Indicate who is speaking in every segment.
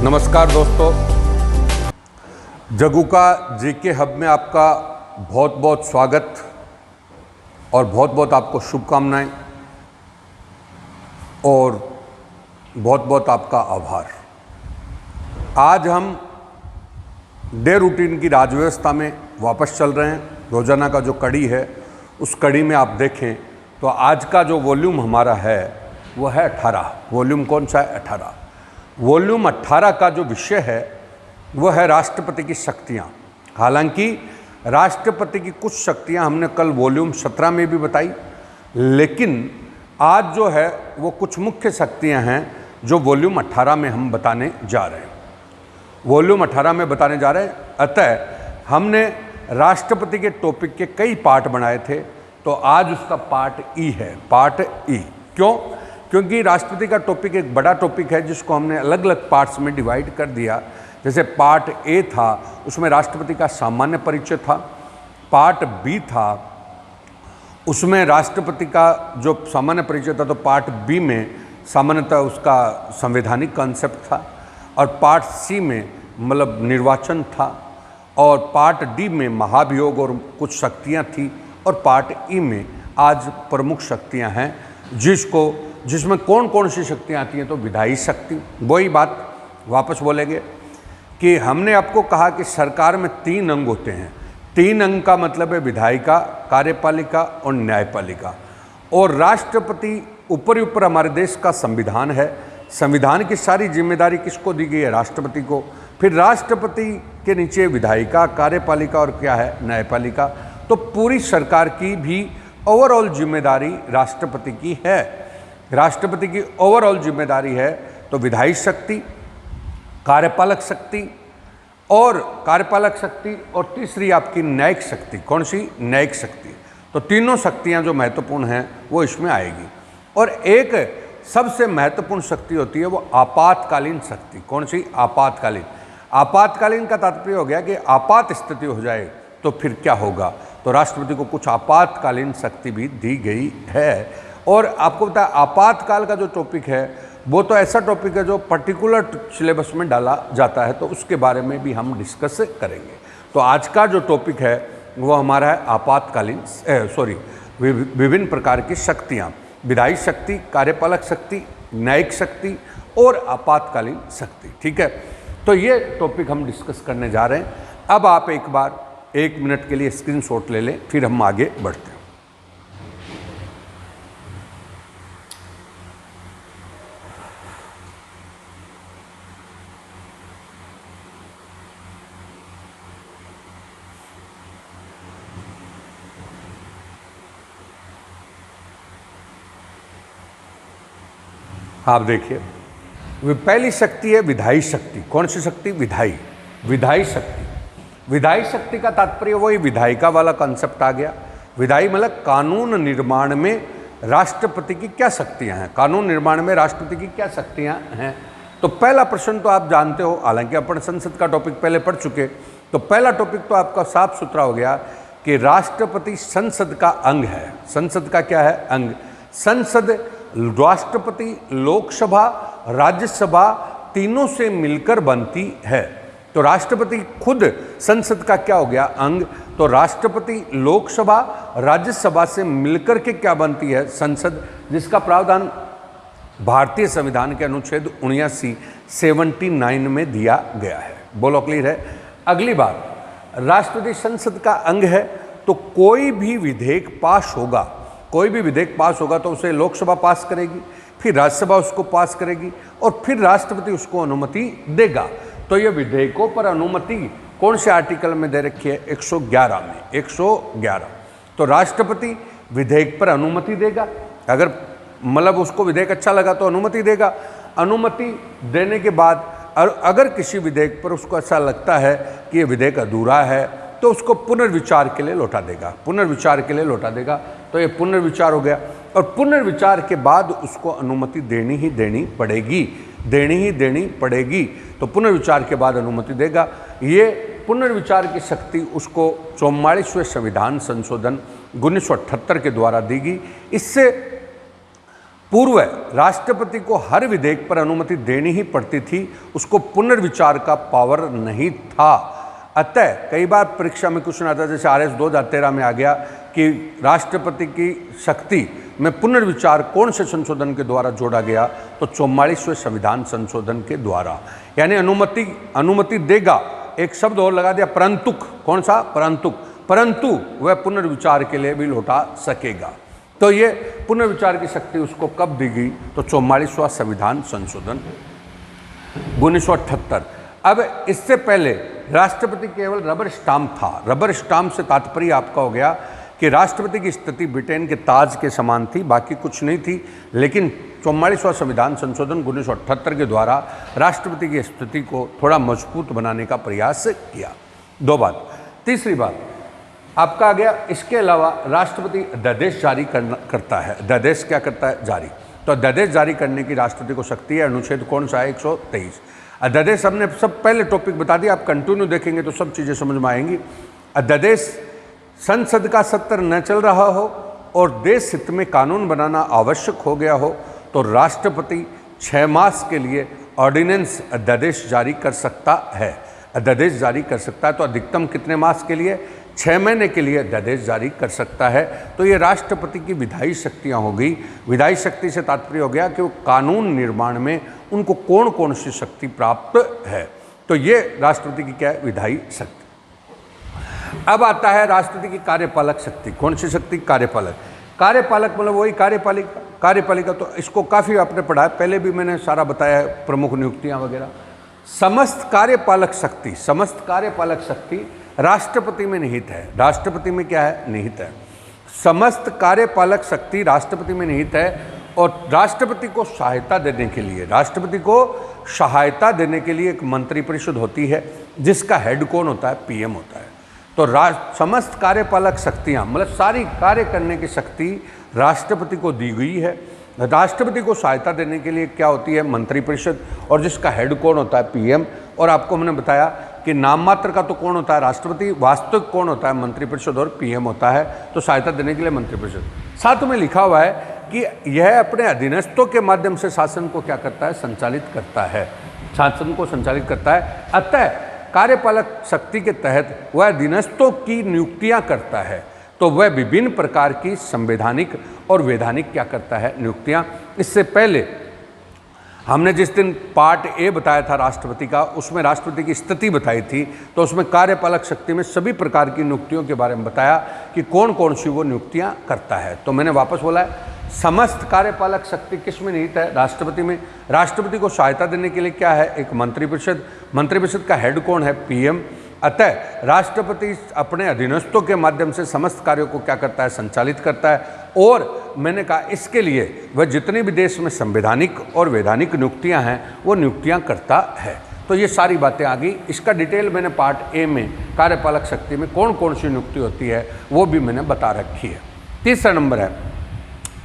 Speaker 1: नमस्कार दोस्तों, जगुका GK hub में आपका बहुत बहुत स्वागत और बहुत बहुत आपको शुभकामनाएं और बहुत बहुत आपका आभार। आज हम डे रूटीन की राजव्यवस्था में वापस चल रहे हैं। रोजाना का जो कड़ी है उस कड़ी में आप देखें तो आज का जो वॉल्यूम हमारा है वो है 18। वॉल्यूम कौन सा है? 18। वॉल्यूम 18 का जो विषय है वो है राष्ट्रपति की शक्तियाँ। हालांकि राष्ट्रपति की कुछ शक्तियाँ हमने कल वॉल्यूम 17 में भी बताई, लेकिन आज जो है वो कुछ मुख्य शक्तियाँ हैं जो वॉल्यूम 18 में हम बताने जा रहे हैं। वॉल्यूम 18 में बताने जा रहे हैं। अतः हमने राष्ट्रपति के टॉपिक के कई पार्ट बनाए थे, तो आज उसका पार्ट ई है, पार्ट ई। क्यों? क्योंकि राष्ट्रपति का टॉपिक एक बड़ा टॉपिक है जिसको हमने अलग अलग पार्ट्स में डिवाइड कर दिया। जैसे पार्ट ए था, उसमें राष्ट्रपति का सामान्य परिचय था। पार्ट बी था, उसमें राष्ट्रपति का जो सामान्य परिचय था। तो पार्ट बी में सामान्यतः उसका संवैधानिक कॉन्सेप्ट था, और पार्ट सी में मतलब निर्वाचन था, और पार्ट डी में महाभियोग और कुछ शक्तियां थी, और पार्ट ई में आज प्रमुख शक्तियां हैं जिसमें कौन कौन सी शक्तियां आती हैं। तो विधायी शक्ति, वही बात वापस बोलेंगे कि हमने आपको कहा कि सरकार में 3 अंग होते हैं। 3 अंग का मतलब है विधायिका, कार्यपालिका और न्यायपालिका। और राष्ट्रपति ऊपर हमारे देश का संविधान है। संविधान की सारी जिम्मेदारी किसको दी गई है? राष्ट्रपति को। फिर राष्ट्रपति के नीचे विधायिका, कार्यपालिका और क्या है? न्यायपालिका। तो पूरी सरकार की भी ओवरऑल जिम्मेदारी राष्ट्रपति की है। राष्ट्रपति की ओवरऑल जिम्मेदारी है। तो विधायी शक्ति, कार्यपालक शक्ति और तीसरी आपकी न्यायिक शक्ति। कौन सी? न्यायिक शक्ति। तो तीनों शक्तियां जो महत्वपूर्ण हैं वो इसमें आएगी। और एक सबसे महत्वपूर्ण शक्ति होती है वो आपातकालीन शक्ति। कौन सी? आपातकालीन। आपातकालीन का तात्पर्य हो गया कि आपात स्थिति हो जाए तो फिर क्या होगा। तो राष्ट्रपति को कुछ आपातकालीन शक्ति भी दी गई है। और आपको पता है आपातकाल का जो टॉपिक है वो तो ऐसा टॉपिक है जो पर्टिकुलर सिलेबस में डाला जाता है, तो उसके बारे में भी हम डिस्कस करेंगे। तो आज का जो टॉपिक है वो हमारा है आपातकालीन विभिन्न प्रकार की शक्तियाँ। विधायी शक्ति, कार्यपालक शक्ति, न्यायिक शक्ति और आपातकालीन शक्ति। ठीक है, तो ये टॉपिक हम डिस्कस करने जा रहे हैं। अब आप एक बार 1 मिनट के लिए स्क्रीनशॉट ले लें, फिर हम आगे बढ़ते हैं। आप देखिए, पहली शक्ति है विधायी शक्ति। कौन सी शक्ति? विधायी शक्ति। विधायी शक्ति का तात्पर्य वही विधायिका वाला कॉन्सेप्ट आ गया। विधायी मतलब कानून निर्माण में राष्ट्रपति की क्या शक्तियां हैं। कानून निर्माण में राष्ट्रपति की क्या शक्तियां हैं। तो पहला प्रश्न तो आप जानते हो, हालांकि अपन संसद का टॉपिक पहले पढ़ चुके, तो पहला टॉपिक तो आपका साफ सुथरा हो गया कि राष्ट्रपति संसद का अंग है। संसद का क्या है? अंग। संसद राष्ट्रपति, लोकसभा, राज्यसभा तीनों से मिलकर बनती है। तो राष्ट्रपति खुद संसद का क्या हो गया? अंग। तो राष्ट्रपति, लोकसभा, राज्यसभा से मिलकर के क्या बनती है? संसद, जिसका प्रावधान भारतीय संविधान के अनुच्छेद 79 में दिया गया है। बोलो, क्लियर है? अगली बात, राष्ट्रपति संसद का अंग है, तो कोई भी विधेयक पास होगा तो उसे लोकसभा पास करेगी, फिर राज्यसभा उसको पास करेगी, और फिर राष्ट्रपति उसको अनुमति देगा। तो ये विधेयकों पर अनुमति कौन से आर्टिकल में दे रखी है? 111 में। 111। तो राष्ट्रपति विधेयक पर अनुमति देगा। अगर मतलब उसको विधेयक अच्छा लगा तो अनुमति देगा। अनुमति देने के बाद अगर किसी विधेयक पर उसको ऐसा लगता है कि ये विधेयक अधूरा है तो उसको पुनर्विचार के लिए लौटा देगा। तो ये पुनर्विचार हो गया, और पुनर्विचार के बाद उसको अनुमति देनी ही देनी पड़ेगी। तो पुनर्विचार के बाद अनुमति देगा। ये पुनर्विचार की शक्ति उसको 44वें संविधान संशोधन 1978 के द्वारा दी गई। इससे पूर्व राष्ट्रपति को हर विधेयक पर अनुमति देनी ही पड़ती थी, उसको पुनर्विचार का पावर नहीं था। अतः कई बार परीक्षा में क्वेश्चन आता है, जैसे RS 2013 में आ गया कि राष्ट्रपति की शक्ति में पुनर्विचार कौन से संशोधन के द्वारा जोड़ा गया, तो 44वें संविधान संशोधन के द्वारा। यानी अनुमति देगा, एक शब्द और लगा दिया, परंतुक। कौन सा? परंतुक। परंतु वह पुनर्विचार के लिए भी लौटा सकेगा। तो ये पुनर्विचार की शक्ति उसको कब दी गई, तो 44वां संविधान संशोधन 1978। अब इससे पहले राष्ट्रपति केवल रबर स्टाम्प था। रबर स्टाम्प से तात्पर्य आपका हो गया कि राष्ट्रपति की स्थिति ब्रिटेन के ताज के समान थी, बाकी कुछ नहीं थी। लेकिन 44वां संविधान संशोधन 1978 के द्वारा राष्ट्रपति की स्थिति को थोड़ा मजबूत बनाने का प्रयास किया। दो बात। तीसरी बात आपका आ गया, इसके अलावा राष्ट्रपति अध्यादेश जारी करता है। अध्यादेश क्या करता है? जारी। तो अध्यादेश जारी करने की राष्ट्रपति को शक्ति है। अनुच्छेद कौन सा है? 123। अध्यादेश हमने सब पहले टॉपिक बता दिया, आप कंटिन्यू देखेंगे तो सब चीज़ें समझ में आएंगी। अध्यादेश संसद का सत्र न चल रहा हो और देश हित में कानून बनाना आवश्यक हो गया हो तो राष्ट्रपति 6 मास के लिए ऑर्डिनेंस अध्यादेश जारी कर सकता है। अध्यादेश जारी कर सकता है। तो अधिकतम कितने मास के लिए? 6 महीने के लिए अध्यादेश जारी कर सकता है। तो ये राष्ट्रपति की विधायी शक्तियाँ हो गई। विधायी शक्ति से तात्पर्य हो गया कि वो कानून निर्माण में उनको कौन कौन सी शक्ति प्राप्त है। तो ये राष्ट्रपति की क्या है? विधायी शक्ति। अब आता है राष्ट्रपति की कार्यपालक शक्ति। कौन सी शक्ति? कार्यपालक। कार्यपालक मतलब वही कार्यपालिका। कार्यपालिका तो इसको काफ़ी आपने पढ़ा है, पहले भी मैंने सारा बताया है, प्रमुख नियुक्तियाँ वगैरह। समस्त कार्यपालक शक्ति राष्ट्रपति में निहित है। राष्ट्रपति में क्या है? निहित है। समस्त कार्यपालक शक्ति राष्ट्रपति में निहित है। और राष्ट्रपति को सहायता देने के लिए एक मंत्रिपरिषद होती है, जिसका हेड कौन होता है? PM होता है। तो समस्त कार्यपालक शक्तियाँ मतलब सारी कार्य करने की शक्ति राष्ट्रपति को दी गई है। राष्ट्रपति को सहायता देने के लिए क्या होती है? मंत्रिपरिषद, और जिसका हेड कौन होता है? PM। और आपको मैंने बताया कि नाम मात्र का तो कौन होता है? राष्ट्रपति। वास्तविक कौन होता है? मंत्रिपरिषद और PM होता है। तो सहायता देने के लिए मंत्रिपरिषद। साथ में लिखा हुआ है कि यह अपने अधीनस्थों के माध्यम से शासन को क्या करता है? संचालित करता है। शासन को संचालित करता है। अतः कार्यपालक शक्ति के तहत वह अधीनस्थों की नियुक्तियां करता है। तो वह विभिन्न प्रकार की संवैधानिक और वैधानिक क्या करता है? नियुक्तियां। इससे पहले हमने जिस दिन पार्ट A बताया था राष्ट्रपति का, उसमें राष्ट्रपति की स्थिति बताई थी। तो उसमें कार्यपालक शक्ति में सभी प्रकार की नियुक्तियों के बारे में बताया कि कौन कौन सी वो नियुक्तियां करता है। तो मैंने वापस बोला है, समस्त कार्यपालक शक्ति किस में निहित है? राष्ट्रपति में। राष्ट्रपति को सहायता देने के लिए क्या है? एक मंत्रिपरिषद। मंत्रिपरिषद का हेड कौन है? PM। अतः राष्ट्रपति अपने अधीनस्थों के माध्यम से समस्त कार्यों को क्या करता है? संचालित करता है। और मैंने कहा इसके लिए वह जितने भी देश में संवैधानिक और वैधानिक नियुक्तियां हैं वो नियुक्तियां करता है। तो ये सारी बातें आ गई। इसका डिटेल मैंने पार्ट A में कार्यपालक शक्ति में कौन कौन सी नियुक्ति होती है वो भी मैंने बता रखी है। तीसरा नंबर है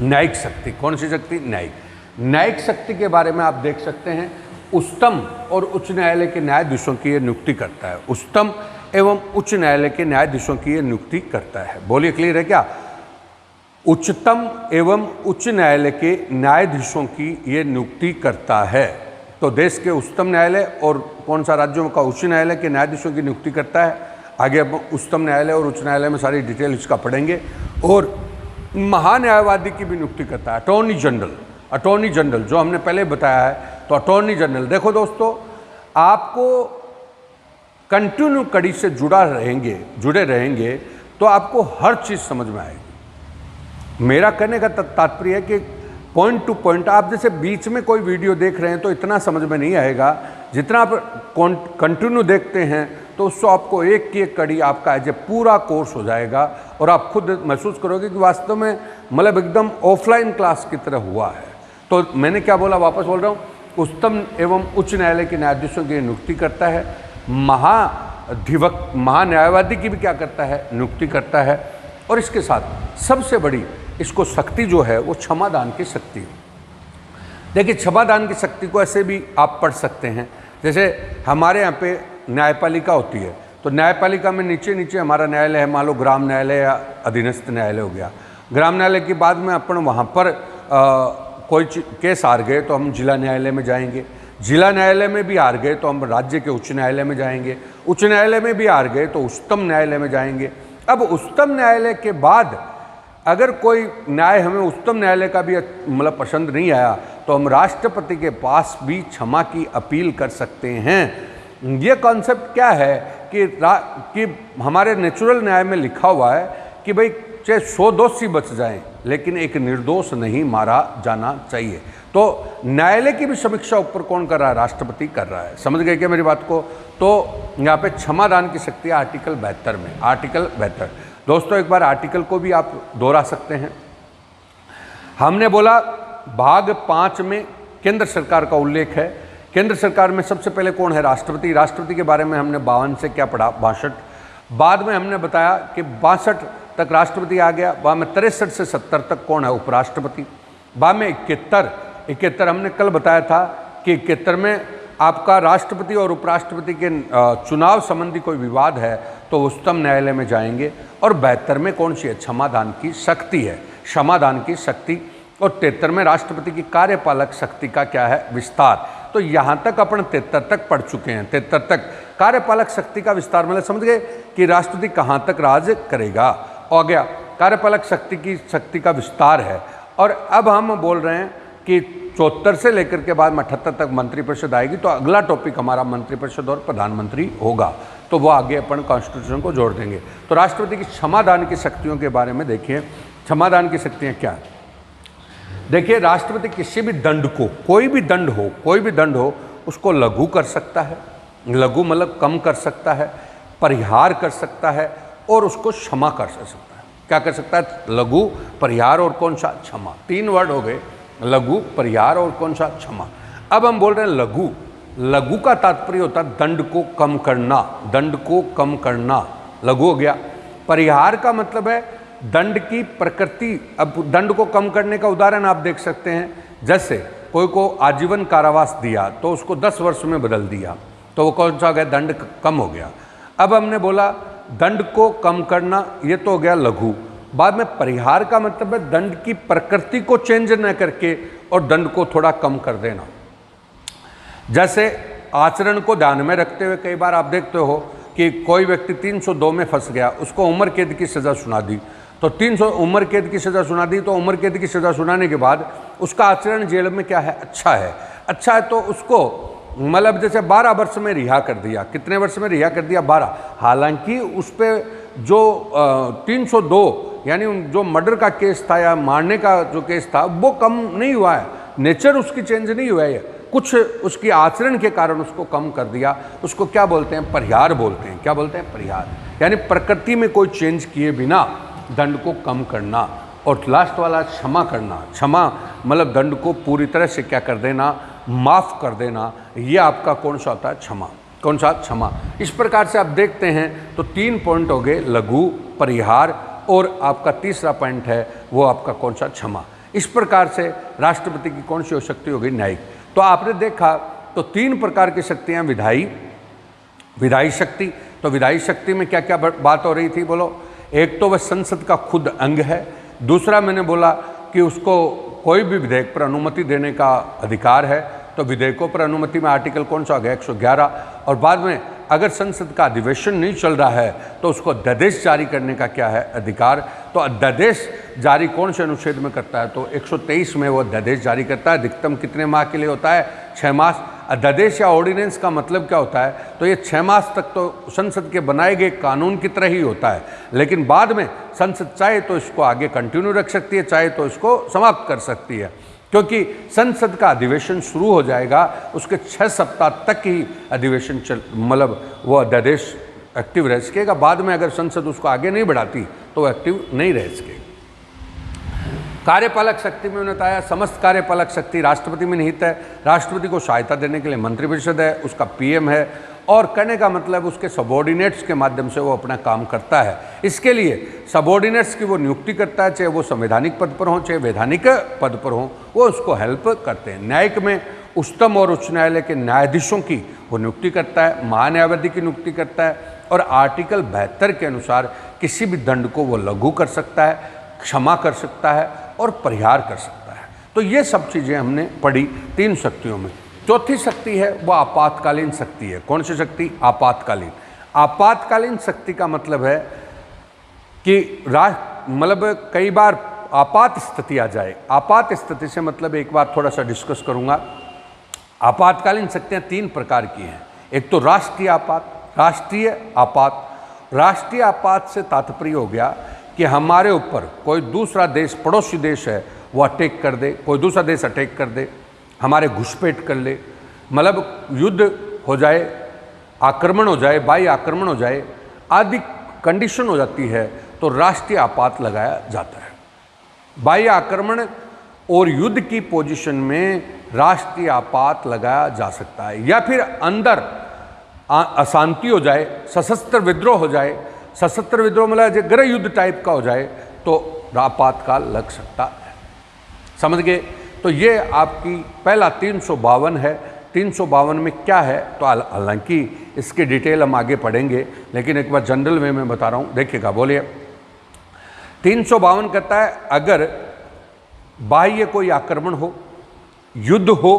Speaker 1: न्यायिक शक्ति। कौन सी शक्ति? न्यायिक। न्यायिक शक्ति के बारे में आप देख सकते हैं, उच्चतम और उच्च न्यायालय के न्यायाधीशों की ये नियुक्ति करता है। उच्चतम एवं उच्च न्यायालय के न्यायाधीशों की ये नियुक्ति करता है। बोलिए, क्लियर है क्या? उच्चतम एवं उच्च न्यायालय के न्यायाधीशों की ये नियुक्ति करता है। तो देश के उच्चतम न्यायालय और कौन सा राज्यों का उच्च न्यायालय के न्यायाधीशों की नियुक्ति करता है। आगे अब उच्चतम न्यायालय और उच्च न्यायालय में सारी डिटेल इसका पढ़ेंगे। और महान्यायवादी की भी नियुक्ति करता है। अटॉर्नी जनरल जो हमने पहले बताया है। तो अटॉर्नी जनरल, देखो दोस्तों, आपको कंटिन्यू कड़ी से जुड़े रहेंगे तो आपको हर चीज़ समझ में आएगी। मेरा कहने का तात्पर्य है कि पॉइंट टू पॉइंट, आप जैसे बीच में कोई वीडियो देख रहे हैं तो इतना समझ में नहीं आएगा। जितना आप कंटिन्यू देखते हैं तो उससे आपको एक की एक कड़ी आपका एज ए पूरा कोर्स हो जाएगा और आप खुद महसूस करोगे कि वास्तव में मतलब एकदम ऑफलाइन क्लास की तरह हुआ है। तो मैंने क्या बोला, वापस बोल रहा हूँ, उच्चतम एवं उच्च न्यायालय के न्यायाधीशों की नियुक्ति करता है। महान्यायवादी की भी क्या करता है? नियुक्ति करता है। और इसके साथ सबसे बड़ी इसको शक्ति जो है वो क्षमादान की शक्ति है। देखिए, क्षमादान की शक्ति को ऐसे भी आप पढ़ सकते हैं, जैसे हमारे यहाँ पे न्यायपालिका होती है तो न्यायपालिका में नीचे हमारा न्यायालय है, मान लो ग्राम न्यायालय या अधीनस्थ न्यायालय हो गया। ग्राम न्यायालय के बाद में अपन वहाँ पर कोई केस हार गए तो हम जिला न्यायालय में जाएंगे, जिला न्यायालय में भी हार गए तो हम राज्य के उच्च न्यायालय में जाएंगे, उच्च न्यायालय में भी हार गए तो उच्चतम न्यायालय में जाएंगे। अब उच्चतम न्यायालय के बाद अगर कोई न्याय हमें उच्चतम न्यायालय का भी मतलब पसंद नहीं आया तो हम राष्ट्रपति के पास भी क्षमा की अपील कर सकते हैं। ये कॉन्सेप्ट क्या है कि हमारे नेचुरल न्याय में लिखा हुआ है कि भाई चाहे 100 दोषी बच जाएं लेकिन एक निर्दोष नहीं मारा जाना चाहिए। तो न्यायालय की भी समीक्षा ऊपर कौन कर रहा है? राष्ट्रपति कर रहा है। समझ गए क्या मेरी बात को? तो यहाँ पे क्षमादान की शक्ति है आर्टिकल 72 में। आर्टिकल 72 दोस्तों एक बार आर्टिकल को भी आप दोहरा सकते हैं। हमने बोला भाग 5 में केंद्र सरकार का उल्लेख है। केंद्र सरकार में सबसे पहले कौन है? राष्ट्रपति। राष्ट्रपति के बारे में हमने 52 से क्या पढ़ा? 62। बाद में हमने बताया कि 62 तक राष्ट्रपति आ गया। बाद में 63 से 70 तक कौन है? उपराष्ट्रपति। बाद में 71 हमने कल बताया था कि 71 में आपका राष्ट्रपति और उपराष्ट्रपति के चुनाव संबंधी कोई विवाद है तो उच्चतम न्यायालय में जाएंगे। और 72 में कौन सी है? क्षमादान की शक्ति है, क्षमादान की शक्ति। और 73 में राष्ट्रपति की कार्यपालक शक्ति का क्या है? विस्तार। तो यहाँ तक अपन 73 तक पढ़ चुके हैं। 73 तक कार्यपालक शक्ति का विस्तार मतलब समझ गए कि राष्ट्रपति कहाँ तक राज करेगा। हो गया कार्यपालक शक्ति का विस्तार है। और अब हम बोल रहे हैं कि 74 से लेकर के बाद 78 तक मंत्रिपरिषद आएगी। तो अगला टॉपिक हमारा मंत्रिपरिषद और प्रधानमंत्री होगा। तो वो आगे अपन कॉन्स्टिट्यूशन को जोड़ देंगे। तो राष्ट्रपति की क्षमादान की शक्तियों के बारे में देखिए। क्षमादान की शक्तियाँ क्या है? देखिए राष्ट्रपति किसी भी दंड को, कोई भी दंड हो उसको लघु कर सकता है। लघु मतलब कम कर सकता है, परिहार कर सकता है और उसको क्षमा कर सकता है। क्या कर सकता है? लघु, परिहार और कौन सा? क्षमा। 3 वर्ड हो गए, लघु, परिहार और कौन सा? क्षमा। अब हम बोल रहे हैं लघु। लघु का तात्पर्य होता है दंड को कम करना, दंड को कम करना, लघु हो गया। परिहार का मतलब है दंड की प्रकृति। अब दंड को कम करने का उदाहरण आप देख सकते हैं, जैसे कोई को आजीवन कारावास दिया तो उसको 10 वर्ष में बदल दिया तो वो कौन सा हो गया? दंड कम हो गया। अब हमने बोला दंड को कम करना, ये तो हो गया लघु। बाद में परिहार का मतलब है दंड की प्रकृति को चेंज न करके और दंड को थोड़ा कम कर देना। जैसे आचरण को ध्यान में रखते हुए कई बार आप देखते हो कि कोई व्यक्ति 302 में फंस गया, उसको उम्र कैद की सज़ा सुना दी। तो 300 उम्र कैद की सज़ा सुना दी तो उम्र कैद की सज़ा सुनाने के बाद उसका आचरण जेल में क्या है? अच्छा है। अच्छा है तो उसको मतलब जैसे 12 वर्ष में रिहा कर दिया। कितने वर्ष में रिहा कर दिया? 12। हालांकि उस पर जो 302 यानी जो मर्डर का केस था या मारने का जो केस था वो कम नहीं हुआ है। नेचर उसकी चेंज नहीं हुआ है, कुछ उसकी आचरण के कारण उसको कम कर दिया। उसको क्या बोलते हैं? परिहार बोलते हैं। क्या बोलते हैं? परिहार। यानी प्रकृति में कोई चेंज किए बिना दंड को कम करना। और लास्ट वाला क्षमा करना। क्षमा मतलब दंड को पूरी तरह से क्या कर देना? माफ़ कर देना। ये आपका कौन सा होता है? क्षमा। कौन सा? क्षमा। इस प्रकार से आप देखते हैं तो 3 पॉइंट हो गए, लघु, परिहार और आपका तीसरा पॉइंट है वो आपका कौन सा? क्षमा। इस प्रकार से राष्ट्रपति की कौन सी शक्ति हो गई? न्यायिक। तो आपने देखा तो 3 प्रकार की शक्तियाँ। विधायी शक्ति। तो विधायी शक्ति में क्या क्या बात हो रही थी बोलो? एक तो वह संसद का खुद अंग है। दूसरा मैंने बोला कि उसको कोई भी विधेयक पर अनुमति देने का अधिकार है। तो विधेयकों पर अनुमति में आर्टिकल कौन सा आ गया? 111। और बाद में अगर संसद का अधिवेशन नहीं चल रहा है तो उसको अध्यादेश जारी करने का क्या है? अधिकार। तो अध्यादेश जारी कौन से अनुच्छेद में करता है? तो 123 में वो अध्यादेश जारी करता है। अधिकतम कितने माह के लिए होता है? 6 मास। अध्यादेश या ऑर्डिनेंस का मतलब क्या होता है? तो ये 6 मास तक तो संसद के बनाए गए कानून की तरह ही होता है, लेकिन बाद में संसद चाहे तो इसको आगे कंटिन्यू रख सकती है, चाहे तो इसको समाप्त कर सकती है। क्योंकि संसद का अधिवेशन शुरू हो जाएगा, उसके 6 सप्ताह तक ही अधिवेशन मतलब वो अध्यादेश एक्टिव रह सकेगा। बाद में अगर संसद उसको आगे नहीं बढ़ाती तो वो एक्टिव नहीं रह सकेगी। कार्यपालक शक्ति में उन्होंने बताया समस्त कार्यपालक शक्ति राष्ट्रपति में निहित है। राष्ट्रपति को सहायता देने के लिए मंत्रिपरिषद है, उसका पीएम है, और करने का मतलब उसके सबॉर्डिनेट्स के माध्यम से वो अपना काम करता है। इसके लिए सबॉर्डिनेट्स की वो नियुक्ति करता है, चाहे वो संवैधानिक पद पर हों चाहे वैधानिक पद पर हों, वो उसको हेल्प करते हैं। न्यायिक में उच्चतम और उच्च न्यायालय के न्यायाधीशों की वो नियुक्ति करता है, महान्यायवादी की नियुक्ति करता है, और आर्टिकल 72 के अनुसार किसी भी दंड को वो लघु कर सकता है, क्षमा कर सकता है और परिहार कर सकता है। तो ये सब चीज़ें हमने पढ़ी 3 शक्तियों में। चौथी शक्ति है वो आपातकालीन शक्ति है। कौन सी शक्ति? आपातकालीन। आपातकालीन शक्ति का मतलब है कि मतलब कई बार आपात स्थिति आ जाए। आपात स्थिति से मतलब एक बार थोड़ा सा डिस्कस करूंगा। आपातकालीन शक्तियां 3 प्रकार की हैं। एक तो राष्ट्रीय आपात, राष्ट्रीय आपात। राष्ट्रीय आपात से तात्पर्य हो गया कि हमारे ऊपर कोई दूसरा देश, पड़ोसी देश है, वो अटैक कर दे, कोई दूसरा देश अटैक कर दे, हमारे घुसपैठ कर ले, मतलब युद्ध हो जाए, आक्रमण हो जाए, बाह्य आक्रमण हो जाए, आदि कंडीशन हो जाती है तो राष्ट्रीय आपात लगाया जाता है। बाह्य आक्रमण और युद्ध की पोजीशन में राष्ट्रीय आपात लगाया जा सकता है। या फिर अंदर अशांति हो जाए, सशस्त्र विद्रोह हो जाए, सशस्त्र विद्रोह मतलब गृह युद्ध टाइप का हो जाए तो आपातकाल लग सकता है। समझ गए? तो ये आपकी पहला 352 है। 352 में क्या है तो हालांकि इसकी डिटेल हम आगे पढ़ेंगे, लेकिन एक बार जनरल वे में बता रहा हूँ, देखिएगा। बोलिए। 352 कहता है अगर बाह्य कोई आक्रमण हो, युद्ध हो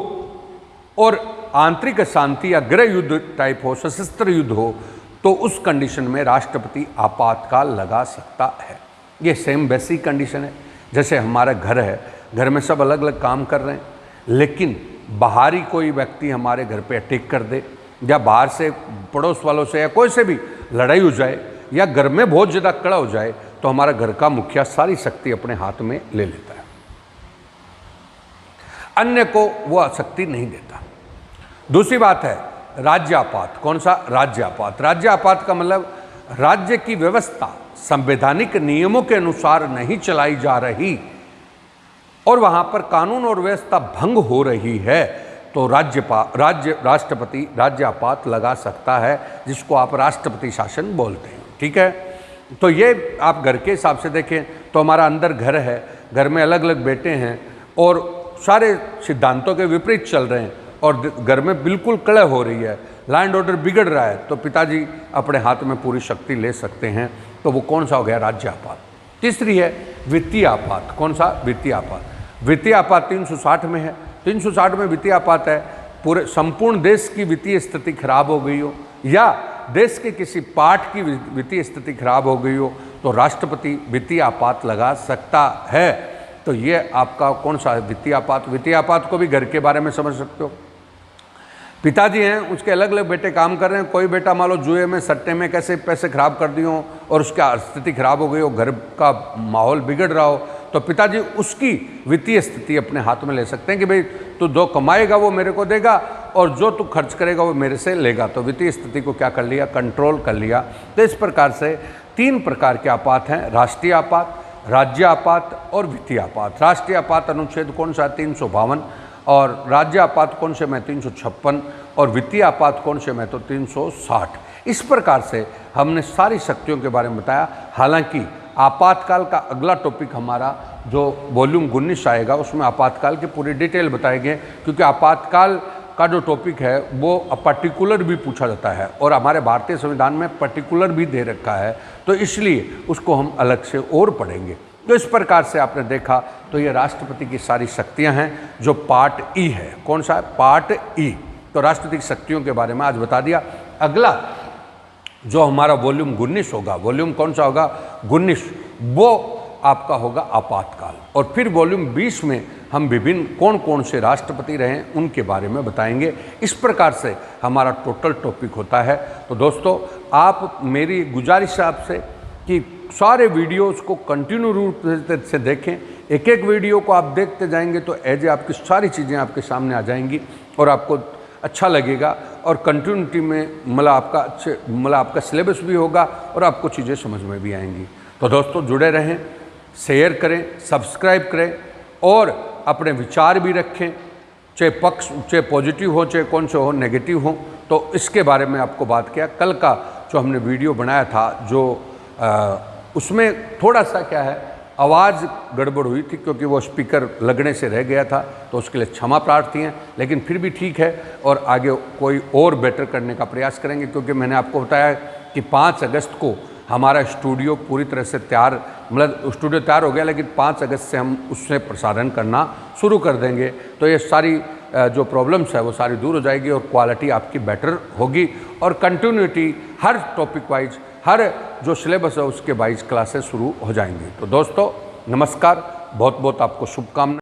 Speaker 1: और आंतरिक अशांति या गृह युद्ध टाइप हो, सशस्त्र युद्ध हो, तो उस कंडीशन में राष्ट्रपति आपातकाल लगा सकता है। ये सेम बेसिक कंडीशन है। जैसे हमारा घर है, घर में सब अलग अलग काम कर रहे हैं, लेकिन बाहरी कोई व्यक्ति हमारे घर पे अटैक कर दे, या बाहर से पड़ोस वालों से या कोई से भी लड़ाई हो जाए, या घर में बहुत ज़्यादा कड़ा हो जाए, तो हमारा घर का मुखिया सारी शक्ति अपने हाथ में ले लेता है, अन्य को वो शक्ति नहीं देता। दूसरी बात है राज्य आपात। कौन सा? राज्य आपात। राज्य आपात का मतलब राज्य की व्यवस्था संवैधानिक नियमों के अनुसार नहीं चलाई जा रही और वहां पर कानून और व्यवस्था भंग हो रही है, तो राष्ट्रपति राज्य आपात लगा सकता है, जिसको आप राष्ट्रपति शासन बोलते हैं। ठीक है? तो ये आप घर के हिसाब से देखें तो हमारा अंदर घर है, घर में अलग अलग बेटे हैं और सारे सिद्धांतों के विपरीत चल रहे हैं और घर में बिल्कुल कलह हो रही है, लैंड ऑर्डर बिगड़ रहा है, तो पिताजी अपने हाथ में पूरी शक्ति ले सकते हैं। तो वो कौन सा हो गया? राज्य आपात। तीसरी है वित्तीय आपात। कौन सा? वित्तीय आपात। वित्तीय आपात 360 में है। 360 में वित्तीय आपात है पूरे संपूर्ण देश की वित्तीय स्थिति खराब हो गई हो या देश के किसी पार्ट की वित्तीय स्थिति खराब हो गई हो, तो राष्ट्रपति वित्तीय आपात लगा सकता है। तो ये आपका कौन सा है? वित्तीय आपात। वित्तीय आपात को भी घर के बारे में समझ सकते हो। पिताजी हैं, उसके अलग अलग बेटे काम कर रहे हैं, कोई बेटा मान लो जुए में, सट्टे में कैसे पैसे खराब कर दिए हो और उसका स्थिति खराब हो गई हो, घर का माहौल बिगड़ रहा हो, तो पिताजी उसकी वित्तीय स्थिति अपने हाथ में ले सकते हैं कि भाई तू जो कमाएगा वो मेरे को देगा और जो तू खर्च करेगा वो मेरे से लेगा। तो वित्तीय स्थिति को क्या कर लिया? कंट्रोल कर लिया। तो इस प्रकार से 3 प्रकार के आपात हैं, राष्ट्रीय आपात, राज्य आपात और वित्तीय आपात। राष्ट्रीय आपात अनुच्छेद कौन सा? 352। और राज्य आपात कौन से में? 356। और वित्तीय आपात कौन से में? तो 360। इस प्रकार से हमने सारी शक्तियों के बारे में बताया। हालांकि आपातकाल का अगला टॉपिक हमारा जो वॉल्यूम 19 आएगा, उसमें आपातकाल की पूरी डिटेल बताएंगे, क्योंकि आपातकाल का जो टॉपिक है वो पर्टिकुलर भी पूछा जाता है और हमारे भारतीय संविधान में पर्टिकुलर भी दे रखा है, तो इसलिए उसको हम अलग से और पढ़ेंगे। तो इस प्रकार से आपने देखा तो ये राष्ट्रपति की सारी शक्तियां हैं जो पार्ट ई है। कौन सा है? पार्ट ई। तो राष्ट्रपति की शक्तियों के बारे में आज बता दिया। अगला जो हमारा वॉल्यूम 19 होगा, वॉल्यूम कौन सा होगा? 19, वो आपका होगा आपातकाल। और फिर वॉल्यूम 20 में हम विभिन्न कौन कौन से राष्ट्रपति रहे उनके बारे में बताएंगे। इस प्रकार से हमारा टोटल टॉपिक होता है। तो दोस्तों, आप मेरी गुजारिश है आपसे कि सारे वीडियोस को कंटिन्यू रूप से देखें। एक एक वीडियो को आप देखते जाएंगे तो एज आपकी सारी चीज़ें आपके सामने आ जाएंगी और आपको अच्छा लगेगा और कंटिन्यूटी में मतलब आपका सिलेबस भी होगा और आपको चीज़ें समझ में भी आएंगी। तो दोस्तों, जुड़े रहें, शेयर करें, सब्सक्राइब करें और अपने विचार भी रखें, चाहे पॉजिटिव हो, चाहे कौन से हो, नेगेटिव हो। तो इसके बारे में आपको बात किया। कल का जो हमने वीडियो बनाया था, जो उसमें थोड़ा सा क्या है, आवाज़ गड़बड़ हुई थी क्योंकि वो स्पीकर लगने से रह गया था, तो उसके लिए क्षमा प्रार्थी हैं, लेकिन फिर भी ठीक है और आगे कोई और बेटर करने का प्रयास करेंगे। क्योंकि मैंने आपको बताया कि 5 अगस्त को हमारा स्टूडियो पूरी तरह से तैयार, मतलब स्टूडियो तैयार हो गया, लेकिन 5 अगस्त से हम उसमें प्रसारण करना शुरू कर देंगे। तो ये सारी जो प्रॉब्लम्स है वो सारी दूर हो जाएगी और क्वालिटी आपकी बेटर होगी और कंटिन्यूटी हर टॉपिक वाइज, हर जो सिलेबस है उसके वाइज क्लासेस शुरू हो जाएंगी। तो दोस्तों नमस्कार, बहुत बहुत आपको शुभकामनाएं।